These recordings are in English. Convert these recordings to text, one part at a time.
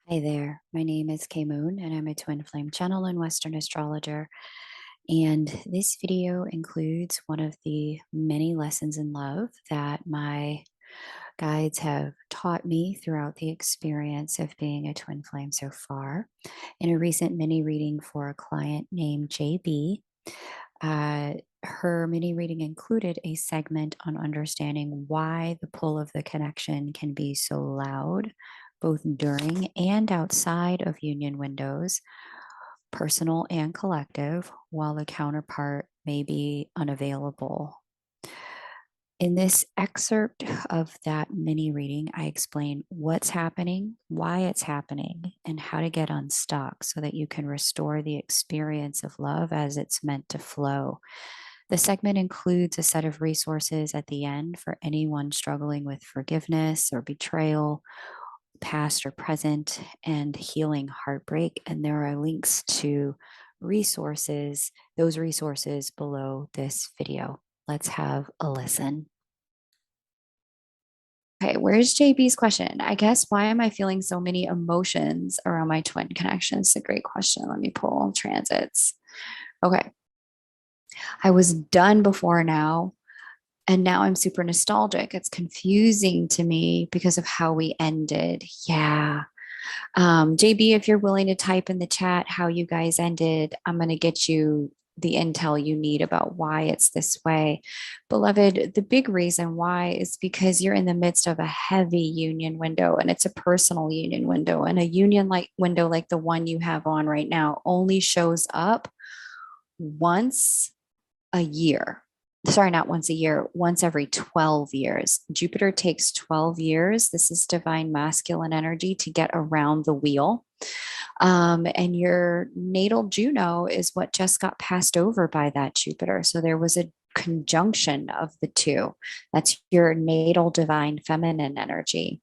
Hi there, my name is Kay Moon and I'm a twin flame channel and Western astrologer. And this video includes one of the many lessons in love that my guides have taught me throughout the experience of being a twin flame so far. In a recent mini reading for a client named JB, her mini reading included a segment on understanding why the pull of the connection can be so loud, both during and outside of union windows, personal and collective, while the counterpart may be unavailable. In this excerpt of that mini reading, I explain what's happening, why it's happening, and how to get unstuck so that you can restore the experience of love as it's meant to flow. The segment includes a set of resources at the end for anyone struggling with forgiveness or betrayal, past or present, and healing heartbreak. And there are links to resources, those resources below this video. Let's have a listen. Okay, where's JB's question? I guess, why am I feeling so many emotions around my twin connection? It's a great question. Let me pull transits. Okay, I was done before now, and now I'm super nostalgic. It's confusing to me because of how we ended. Yeah. JB, if you're willing to type in the chat how you guys ended, I'm going to get you the intel you need about why it's this way. Beloved, the big reason why is because you're in the midst of a heavy union window, and it's a personal union window. And a union like window like the one you have on right now only shows up once a year. Sorry, not once a year, once every 12 years. Jupiter takes 12 years. This is divine masculine energy to get around the wheel. And your natal Juno is what just got passed over by that Jupiter. So there was a conjunction of the two. That's your natal divine feminine energy.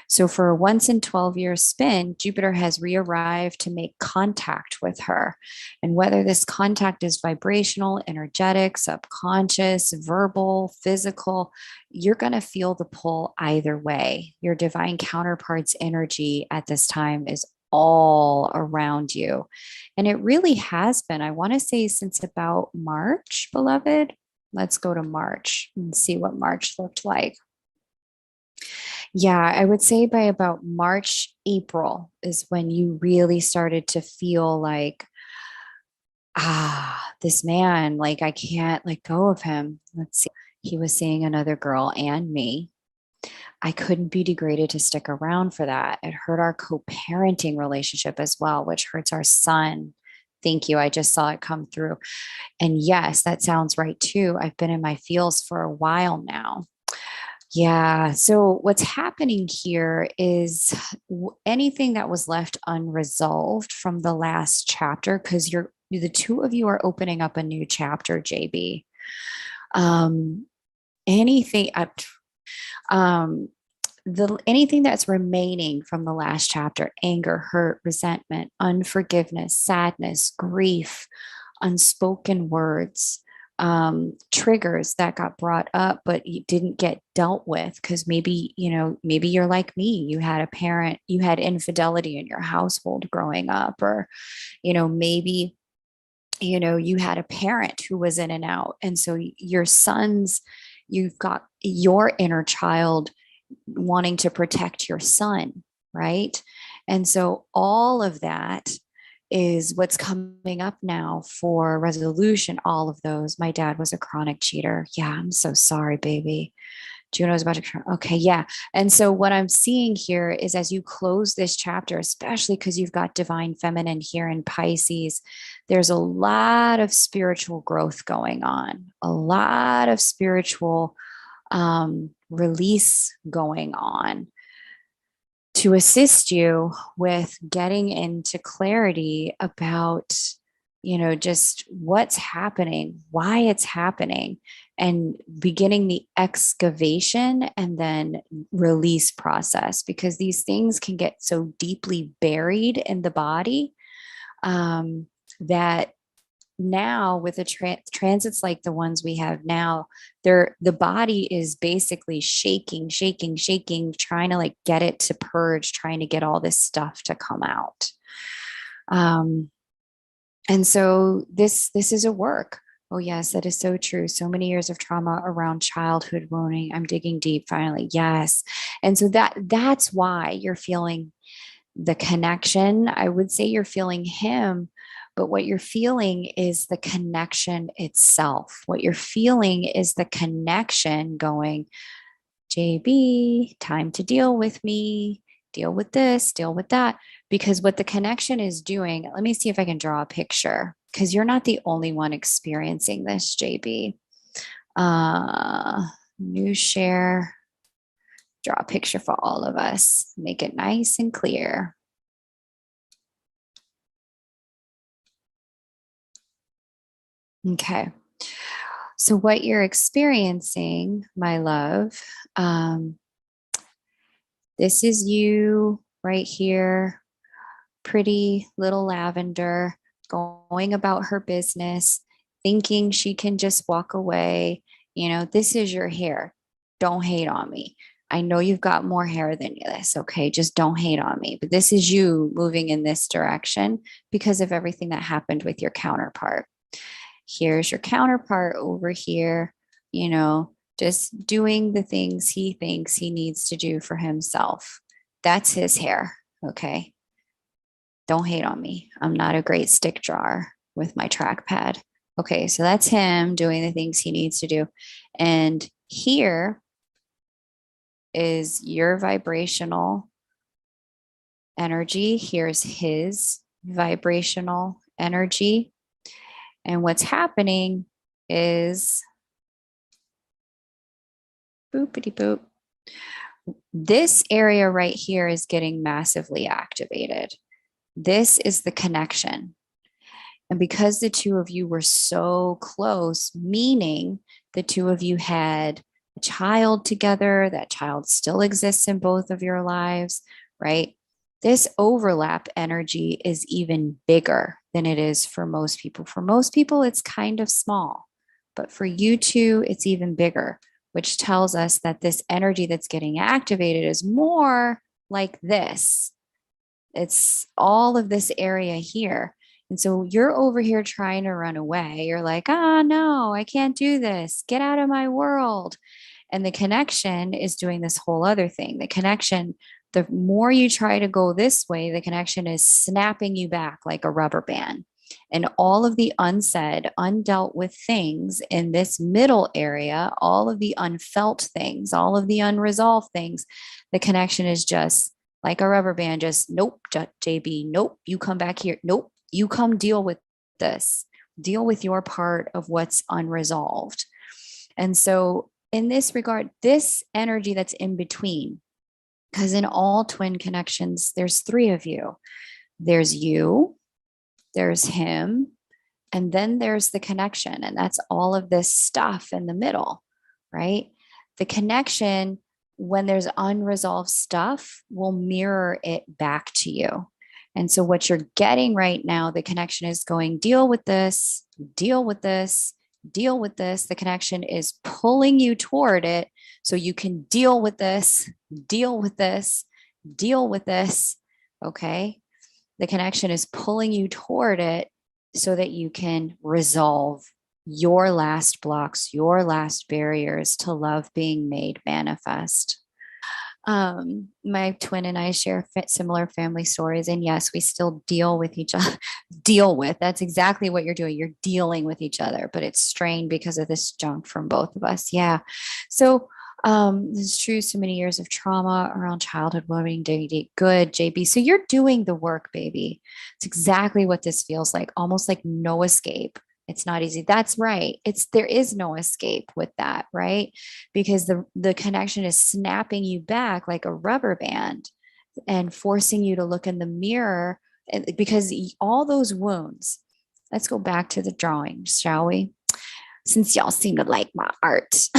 So for a once in 12 year spin, Jupiter has re-arrived to make contact with her. And whether this contact is vibrational, energetic, subconscious, verbal, physical, you're going to feel the pull either way. Your divine counterpart's energy at this time is all around you. And it really has been, I want to say, since about March, beloved. Let's go to March and see what March looked like. Yeah, I would say by about March, April is when you really started to feel like, this man, like I can't let go of him. Let's see. He was seeing another girl and me. I couldn't be degraded to stick around for that. It hurt our co parenting relationship as well, which hurts our son. Thank you. I just saw it come through. And yes, that sounds right too. I've been in my feels for a while now. Yeah. So what's happening here is anything that was left unresolved from the last chapter, because the two of you are opening up a new chapter, JB. Um, anything um anything that's remaining from the last chapter, anger, hurt, resentment, unforgiveness, sadness, grief, unspoken words, triggers that got brought up but you didn't get dealt with because maybe you're like me, you had a parent, you had infidelity in your household growing up, or maybe you had a parent who was in and out, and so you've got your inner child wanting to protect your son, right? And so all of that is what's coming up now for resolution. All of those. My dad was a chronic cheater. Yeah, I'm so sorry, baby. Juno's about to. Okay, yeah. And so what I'm seeing here is, as you close this chapter, especially because you've got divine feminine here in Pisces, there's a lot of spiritual growth going on, a lot of spiritual release going on to assist you with getting into clarity about, just what's happening, why it's happening, and beginning the excavation and then release process, because these things can get so deeply buried in the body that now with the transits like the ones we have now, the body is basically shaking, trying to like get it to purge, trying to get all this stuff to come out. Um, and so this is a work. Oh yes, that is so true. So many years of trauma around childhood wounding. I'm digging deep finally. Yes. And so that's why you're feeling the connection. I would say you're feeling him, but what you're feeling is the connection itself. What you're feeling is the connection going, JB, time to deal with me, deal with this, deal with that. Because what the connection is doing, let me see if I can draw a picture, because you're not the only one experiencing this, JB. New share, draw a picture for all of us, make it nice and clear. Okay. So, what you're experiencing, my love, um, this is you right here, pretty little lavender, going about her business, thinking she can just walk away. You know, this is your hair. Don't hate on me. I know you've got more hair than this. Okay. Just don't hate on me. But this is you moving in this direction because of everything that happened with your counterpart. Here's your counterpart over here, you know, just doing the things he thinks he needs to do for himself. That's his hair. Okay. Don't hate on me. I'm not a great stick drawer with my trackpad. Okay. So that's him doing the things he needs to do. And here is your vibrational energy. Here's his vibrational energy. And what's happening is boopity boop. This area right here is getting massively activated. This is the connection. And because the two of you were so close, meaning the two of you had a child together, that child still exists in both of your lives, right? This overlap energy is even bigger than it is for most people. For most people, it's kind of small, but for you two, it's even bigger, which tells us that this energy that's getting activated is more like this. It's all of this area here. And so you're over here trying to run away. You're like, no, I can't do this. Get out of my world. And the connection is doing this whole other thing. The connection, the more you try to go this way, the connection is snapping you back like a rubber band. And all of the unsaid, undealt with things in this middle area, all of the unfelt things, all of the unresolved things, the connection is just like a rubber band, just nope, JB, nope, you come back here. Nope, you come deal with this, deal with your part of what's unresolved. And so, in this regard, this energy that's in between, because in all twin connections, there's three of you. There's you, there's him, and then there's the connection. And that's all of this stuff in the middle, right? The connection, when there's unresolved stuff, will mirror it back to you. And so, what you're getting right now, the connection is going, deal with this, deal with this, deal with this. The connection is pulling you toward it so you can deal with this, deal with this, deal with this. Okay. The connection is pulling you toward it so that you can resolve your last blocks, your last barriers to love being made manifest. My twin and I share similar family stories, and yes, we still deal with each other. Deal with, that's exactly what you're doing. You're dealing with each other, but it's strained because of this junk from both of us. Yeah. So this is true. So many years of trauma around childhood wounding. Good, JB. So you're doing the work, baby. It's exactly what this feels like. Almost like no escape. It's not easy. That's right. There is no escape with that, right? Because the connection is snapping you back like a rubber band and forcing you to look in the mirror. Because all those wounds, let's go back to the drawing, shall we? Since y'all seem to like my art.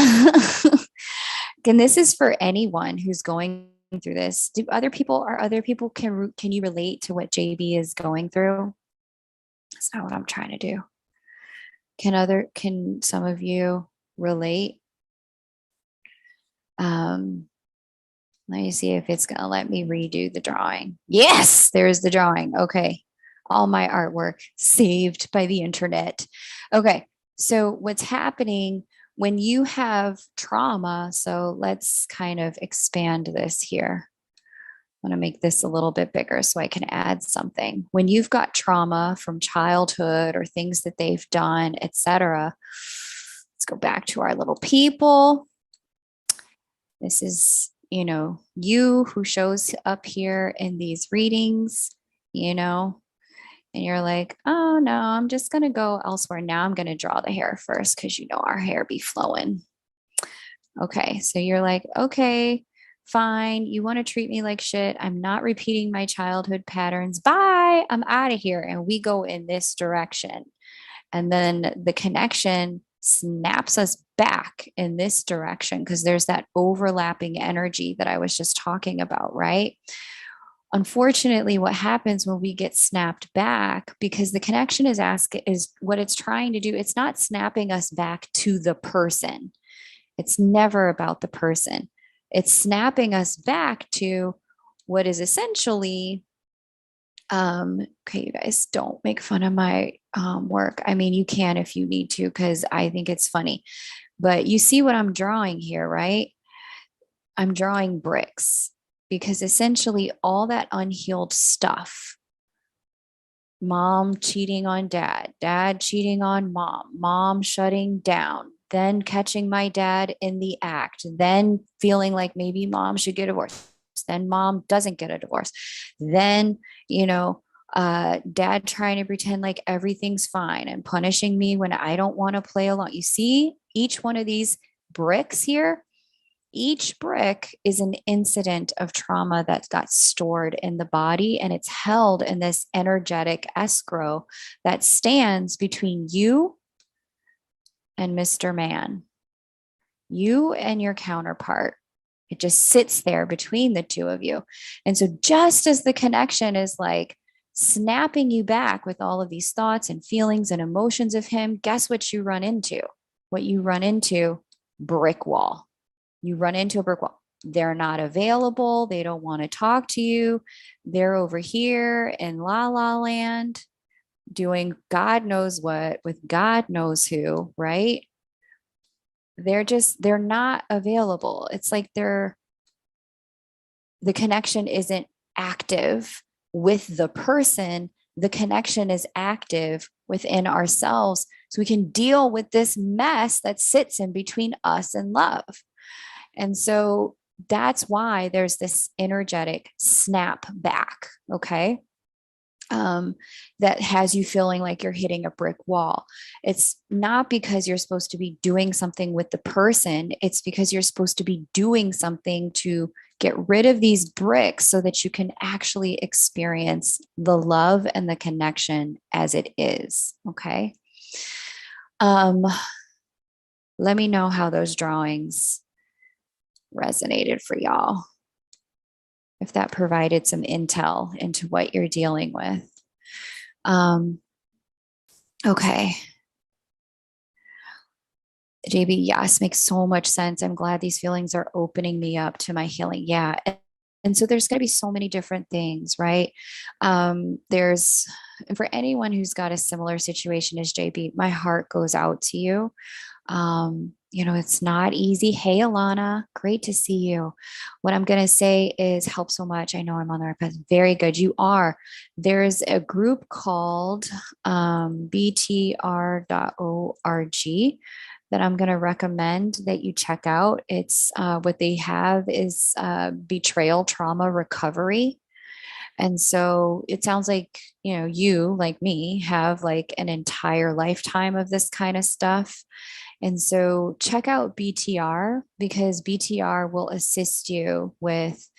And this is for anyone who's going through this. Can you relate to what JB is going through? That's not what I'm trying to do. Can some of you relate? Um, Let me see if it's going to let me redo the drawing. Yes, there's the drawing. Okay. All my artwork saved by the internet. Okay. So, what's happening when you have trauma? So, let's kind of expand this here. I want to make this a little bit bigger so I can add something. When you've got trauma from childhood or things that they've done, etc., let's go back to our little people. This is, you who shows up here in these readings, you know, and you're like, oh no, I'm just going to go elsewhere. Now I'm going to draw the hair first because our hair be flowing. Okay. So you're like, okay, fine. You want to treat me like shit. I'm not repeating my childhood patterns. Bye. I'm out of here. And we go in this direction. And then the connection snaps us back in this direction because there's that overlapping energy that I was just talking about, right? Unfortunately, what happens when we get snapped back, because the connection is what it's trying to do, it's not snapping us back to the person. It's never about the person. It's snapping us back to what is essentially okay, you guys, don't make fun of my work. I mean, you can if you need to, because I think it's funny. But you see what I'm drawing here, right? I'm drawing bricks because essentially all that unhealed stuff, mom cheating on dad, dad cheating on mom, mom shutting down, then catching my dad in the act, then feeling like maybe mom should get a divorce, then mom doesn't get a divorce, then, dad trying to pretend like everything's fine and punishing me when I don't want to play along. You see, each one of these bricks here, each brick is an incident of trauma that got stored in the body, and it's held in this energetic escrow that stands between you and Mr. Man, you and your counterpart. It just sits there between the two of you. And so, just as the connection is like snapping you back with all of these thoughts and feelings and emotions of him, guess what you run into? What you run into? Brick wall. You run into a brick wall. They're not available. They don't want to talk to you. They're over here in la la land doing God knows what with God knows who, right? They're not available. It's like the connection isn't active with the person. The connection is active within ourselves so we can deal with this mess that sits in between us and love. And so that's why there's this energetic snap back. Okay. That has you feeling like you're hitting a brick wall. It's not because you're supposed to be doing something with the person. It's because you're supposed to be doing something to get rid of these bricks so that you can actually experience the love and the connection as it is. Okay. Um, Let me know how those drawings resonated for y'all, if that provided some intel into what you're dealing with. Okay. JB, yes, makes so much sense. I'm glad these feelings are opening me up to my healing. Yeah. And so there's going to be so many different things, right? There's, for anyone who's got a similar situation as JB, my heart goes out to you. It's not easy. Hey, Alana, great to see you. What I'm going to say is help so much. I know I'm on the right path. Very good. You are. There's a group called btr.org that I'm going to recommend that you check out. It's what they have is betrayal trauma recovery. And so it sounds like, you, like me, have like an entire lifetime of this kind of stuff. And so check out BTR because BTR will assist you with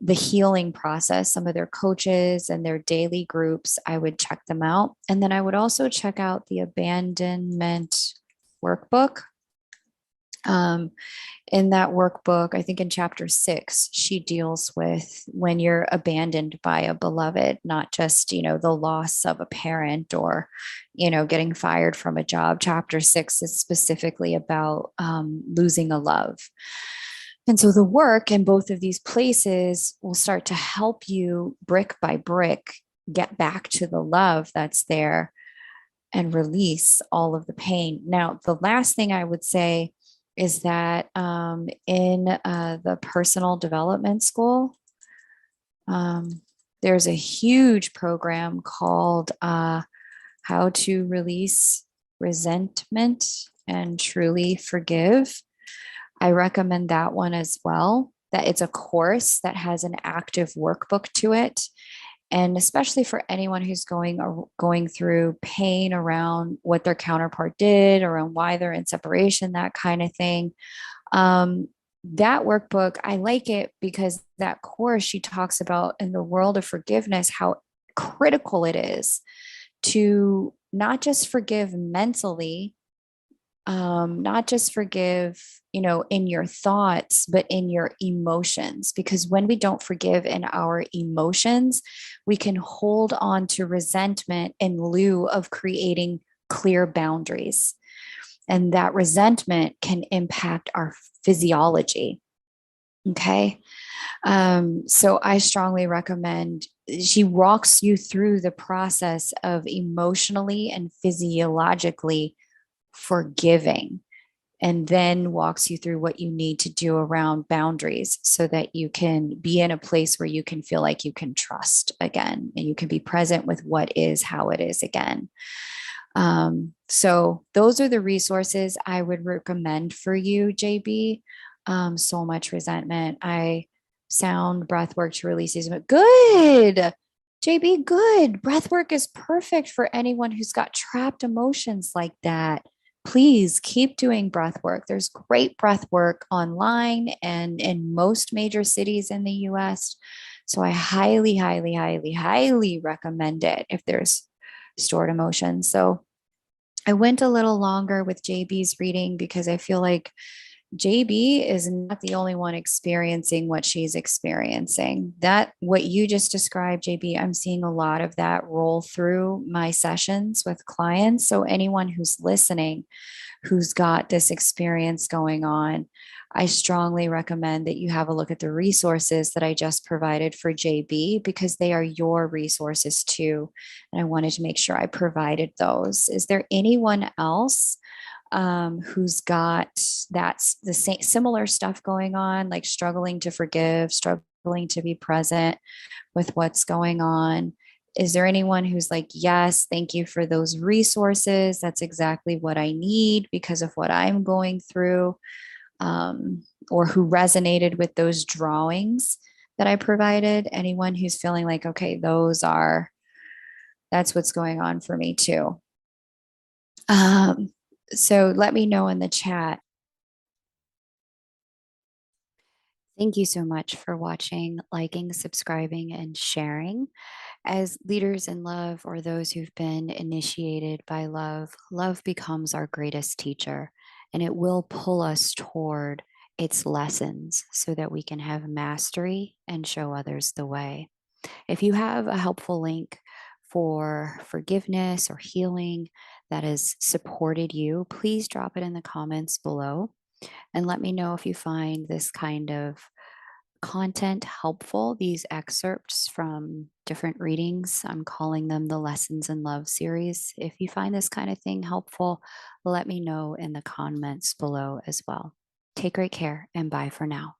the healing process. Some of their coaches and their daily groups, I would check them out. And then I would also check out the abandonment workbook. Um, in that workbook, I think in chapter 6, she deals with when you're abandoned by a beloved, not just, the loss of a parent or, getting fired from a job. Chapter 6 is specifically about losing a love. And so the work in both of these places will start to help you brick by brick get back to the love that's there and release all of the pain. Now, the last thing I would say is that in the personal development school, um, there's a huge program called How to Release Resentment and Truly Forgive. I recommend that one as well. That it's a course that has an active workbook to it, and especially for anyone who's going through pain around what their counterpart did, around why they're in separation, that kind of thing. um, that workbook, I like it because that course, she talks about in the world of forgiveness how critical it is to not just forgive mentally, not just forgive, in your thoughts, but in your emotions. Because when we don't forgive in our emotions, we can hold on to resentment in lieu of creating clear boundaries. And that resentment can impact our physiology. Okay. So I strongly recommend, she walks you through the process of emotionally and physiologically forgiving, and then walks you through what you need to do around boundaries so that you can be in a place where you can feel like you can trust again and you can be present with what is how it is again. So those are the resources I would recommend for you, JB. So much resentment. I sound breath work to release these. Good. JB, good. Breath work is perfect for anyone who's got trapped emotions like that. Please keep doing breath work. There's great breath work online and in most major cities in the US. So I highly, highly, highly, highly recommend it if there's stored emotions. So I went a little longer with JB's reading because I feel like JB is not the only one experiencing what she's experiencing. That, what you just described, JB, I'm seeing a lot of that roll through my sessions with clients. So, anyone who's listening who's got this experience going on, I strongly recommend that you have a look at the resources that I just provided for JB because they are your resources too. And I wanted to make sure I provided those. Is there anyone else who's got the same similar stuff going on, like struggling to forgive, struggling to be present with what's going on? Is there anyone who's like, yes, thank you for those resources? That's exactly what I need because of what I'm going through, or who resonated with those drawings that I provided? Anyone who's feeling like, okay, that's what's going on for me too. Um, so let me know in the chat. Thank you so much for watching, liking, subscribing, and sharing. As leaders in love or those who've been initiated by love, love becomes our greatest teacher and it will pull us toward its lessons so that we can have mastery and show others the way. If you have a helpful link for forgiveness or healing that has supported you, please drop it in the comments below and let me know if you find this kind of content helpful, these excerpts from different readings. I'm calling them the Lessons in Love series. If you find this kind of thing helpful, let me know in the comments below as well. Take great care and bye for now.